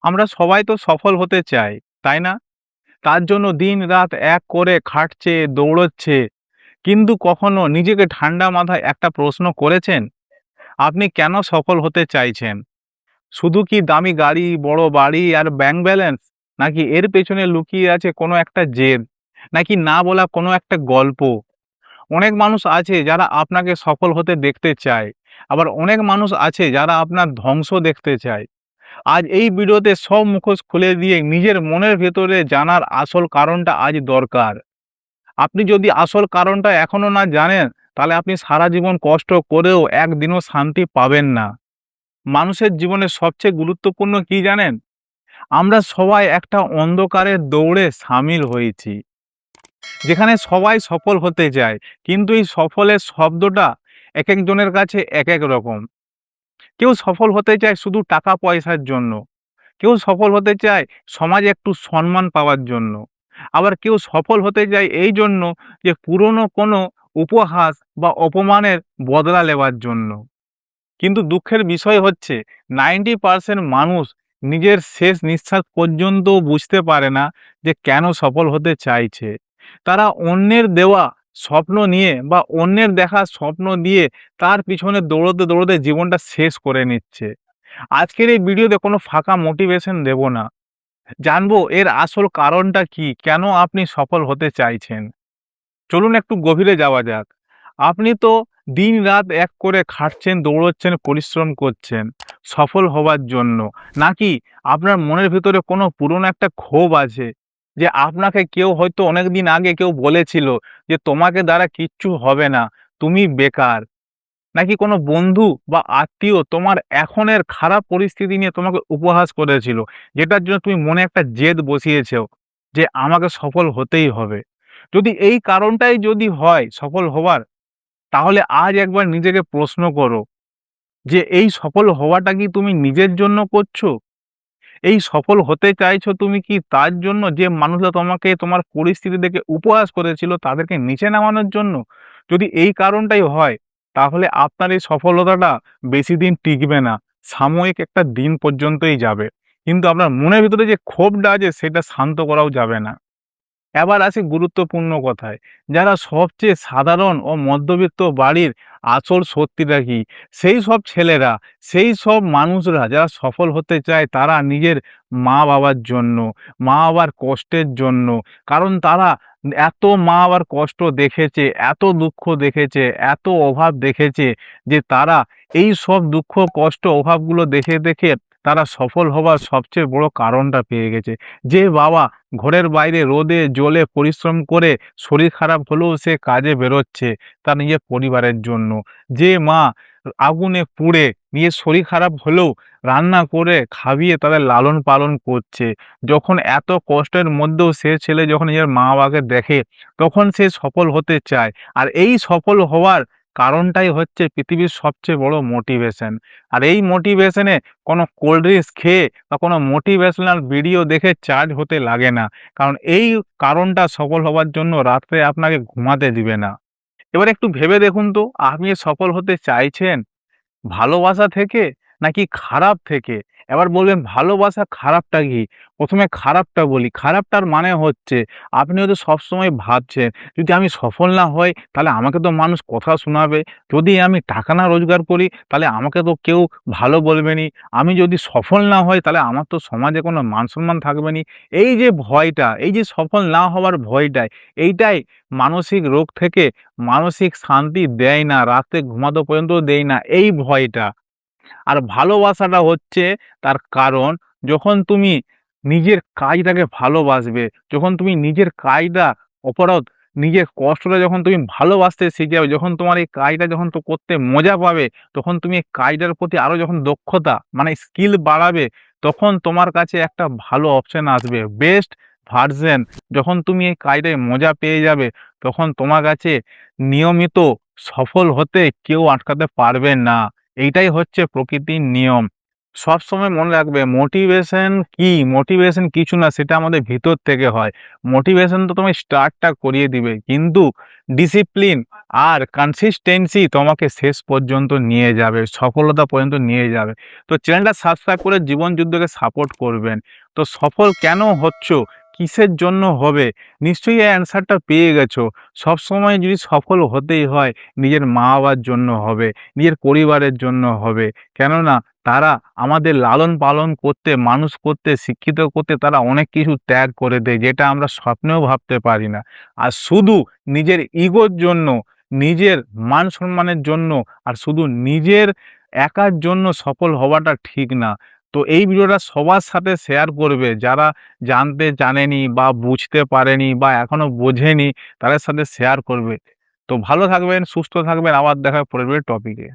আমরা সবাই তো সফল হতে চাই, তাই না? তার জন্য দিন-রাত এক করে খাটছে, দৌড়চ্ছে। কিন্তু কখনো নিজেকে ঠান্ডা মাথায় একটা প্রশ্ন করেছেন? আপনি কেন সফল হতে চাইছেন? শুধু কি দামি গাড়ি, বড় বাড়ি আর ব্যাংক ব্যালেন্স? নাকি এর পেছনে লুকিয়ে আছে কোনো একটা জেদ? নাকি না বলা কোনো একটা গল্প? অনেক মানুষ আছে যারা আপনাকে সফল হতে দেখতে চায়। আবার অনেক মানুষ আছে যারা আপনার ধ্বংস দেখতে চায়। আজ এই ভিডিওতে সব মুখোশ খুলে দিয়ে নিজের মনের ভেতরে জানার আসল কারণটা আজ দরকার। আপনি যদি আসল কারণটা এখনো না জানেন, তাহলে আপনি সারা জীবন কষ্ট করেও একদিনও শান্তি পাবেন না। মানুষের জীবনে সবচেয়ে গুরুত্বপূর্ণ কি জানেন? আমরা সবাই একটা অন্ধকারের দৌড়ে সামিল হয়েছি, যেখানে সবাই সফল হতে চায়। কিন্তু এই সফলের শব্দটা একেকজনের কাছে একেক রকম। কেউ সফল হতে চায় শুধু টাকা পয়সার জন্য। কেউ সফল হতে চায় সমাজে একটু সম্মান পাওয়ার জন্য। আবার কেউ সফল হতে চায় এই জন্য যে পুরনো কোনো উপহাস বা অপমানের বদলা নেওয়ার জন্য। কিন্তু দুঃখের বিষয় হচ্ছে 90% মানুষ নিজের শেষ নিঃশ্বাস পর্যন্তও বুঝতে পারে না যে কেন সফল হতে চাইছে। তারা অন্যের দেওয়া স্বপ্ন নিয়ে বা অন্যের দেখা স্বপ্ন দিয়ে তার পিছনে দৌড়তে, দৌড়তে জীবনটা শেষ করে নিচ্ছে। আজকের এই ভিডিওতে কোনো ফাঁকা মোটিভেশন দেব না। জানবো এর আসল কারণটা কি? কেন আপনি সফল হতে চাইছেন? চলুন একটু গভীরে যাওয়া যাক। আপনি তো দিন-রাত এক করে খাটছেন, দৌড়চ্ছেন, পরিশ্রম করছেন সফল হবার জন্য। নাকি আপনার মনের ভিতরে কোনো পুরনো একটা ক্ষোভ আছে যে আপনাকে কেউ হয়তো অনেকদিন আগে কেউ বলেছিল যে তোমাকে দ্বারা কিচ্ছু হবে না, তুমি বেকার। নাকি কোনো বন্ধু বা আত্মীয় তোমার এখনের খারাপ পরিস্থিতি নিয়ে তোমাকে উপহাস করেছিল, যেটার জন্য তুমি মনে একটা জেদ বসিয়েছো যে আমাকে সফল হতেই হবে। যদি এই কারণটাই যদি হয় সফল হওয়ার, তাহলে আজ একবার নিজেকে প্রশ্ন করো যে এই সফল হওয়াটা কি তুমি নিজের জন্য করছো? এই সফল হতে চাইছো তুমি কি তার জন্য যে মানুষরা তোমাকে তোমার পরিস্থিতি দেখে উপহাস করেছিল তাদেরকে নিচে নামানোর জন্য? যদি এই কারণটাই হয়, তাহলে আপনার এই সফলতাটা বেশিদিন টিকবে না। সাময়িক একটা দিন পর্যন্তই যাবে। কিন্তু আপনার মনের ভিতরে যে ক্ষোভটা আছে সেটা শান্ত করাও যাবে না। এবার আসি গুরুত্বপূর্ণ কথায়। যারা সবচেয়ে সাধারণ ও মধ্যবিত্ত বাড়ির আসল সত্যিটা কি? সেই সব ছেলেরা, সেই সব মানুষরা যারা সফল হতে চায় তারা নিজের মা-বাবার জন্য, মা-বাবার কষ্টের জন্য। কারণ তারা এত মা-বাবার কষ্ট দেখেছে, এত দুঃখ দেখেছে, এত অভাব দেখেছে যে তারা এই সব দুঃখ, কষ্ট, অভাবগুলো দেখে, দেখে তারা সফল হবার সবচেয়ে বড় কারণটা পেয়ে গেছে। যে বাবা ঘরের বাইরে রোদে জলে পরিশ্রম করে শরীর খারাপ হলেও সে কাজে বেরোচ্ছে তার নিজের পরিবারের জন্য। যে মা আগুনে পুড়ে নিজের শরীর খারাপ হলেও রান্না করে খাইয়ে তাদের লালন পালন করছে। যখন এত কষ্টের মধ্যেও সে ছেলে যখন নিজের মা-বাবাকে দেখে তখন সে সফল হতে চায়। আর এই সফল হওয়ার কারণটাই হচ্ছে পৃথিবীর সবচেয়ে বড় মোটিভেশন। আর এই মোটিভেশনে কোনো কোল্ড ড্রিংকস খেয়ে বা কোনো মোটিভেশনাল ভিডিও দেখে চার্জ হতে লাগে না। কারণ এই কারণটা সফল হবার জন্য রাত্রে আপনাকে ঘুমাতে দিবে না। এবার একটু ভেবে দেখুন তো আপনি সফল হতে চাইছেন ভালোবাসা থেকে নাকি খারাপ থেকে? এবার বলবেন ভালোবাসা খারাপটা কি? ১ম এ খারাপটা বলি। খারাপটার মানে হচ্ছে আপনি হয়তো সবসময় ভাবছেন যদি আমি সফল না হই তাহলে আমাকে তো মানুষ কথা শোনাবে। যদি আমি টাকা না রোজগার করি তাহলে আমাকে তো কেউ ভালো বলবে নি। আমি যদি সফল না হই তাহলে আমার তো সমাজে কোনো মান-সম্মান থাকবে নি। এই যে ভয়টা, এই যে সফল না হওয়ার ভয়টাই, এইটাই মানসিক রোগ থেকে মানসিক শান্তি দেয় না, রাতে ঘুমাতে পর্যন্ত দেয় না এই ভয়টা। আর ভালোবাসাটা হচ্ছে তার কারণ যখন তুমি নিজের কাজটাকে ভালোবাসবে, যখন তুমি নিজের কাজটা অপরাধ, নিজের কষ্টটা যখন তুমি ভালোবাসতে শিখে যাবে, যখন তোমার এই কাজটা যখন তো করতে মজা পাবে, তখন তুমি এই কাজটার প্রতি আরো যখন দক্ষতা মানে স্কিল বাড়াবে, তখন তোমার কাছে একটা ভালো অপশন আসবে। বেস্ট ভার্সন যখন তুমি এই কাজটায় মজা পেয়ে যাবে, তখন তোমার কাছে নিয়মিত সফল হতে কেউ আটকাতে পারবে না। এইটাই হচ্ছে প্রকৃতির নিয়ম। সবসময় মনে রাখবে মোটিভেশন কি? মোটিভেশন কিছু না, সেটা আমাদের ভিতর থেকে হয়। মোটিভেশন তো তোমায় স্টার্টটা করিয়ে দিবে। কিন্তু ডিসিপ্লিন আর কনসিস্টেন্সি তোমাকে শেষ পর্যন্ত নিয়ে যাবে, সফলতা পর্যন্ত নিয়ে যাবে। তো চ্যানেলটা সাবস্ক্রাইব করে জীবন যুদ্ধকে সাপোর্ট করবেন। তো সফল কেন হচ্ছ? কিসের জন্য হবে? নিশ্চয়ই এই অ্যান্সারটা পেয়ে গেছো। সবসময় যদি সফল হতেই হয়, নিজের মা-বাবার জন্য হবে, নিজের পরিবারের জন্য হবে। কেননা তারা আমাদের লালন পালন করতে, মানুষ করতে, শিক্ষিত করতে তারা অনেক কিছু ত্যাগ করে দেয়, যেটা আমরা স্বপ্নেও ভাবতে পারি না। আর শুধু নিজের ইগোর জন্য, নিজের মান সম্মানের জন্য আর শুধু নিজের একার জন্য সফল হওয়াটা ঠিক না। তো এই ভিডিওটা সবার সাথে শেয়ার করবে, যারা জানেনি বা বুঝতে পারেনি বা এখনো বোঝেনি, তাদের সাথে শেয়ার করবে। তো ভালো থাকবেন, সুস্থ থাকবেন। আবার দেখা হবে পরের টপিকে।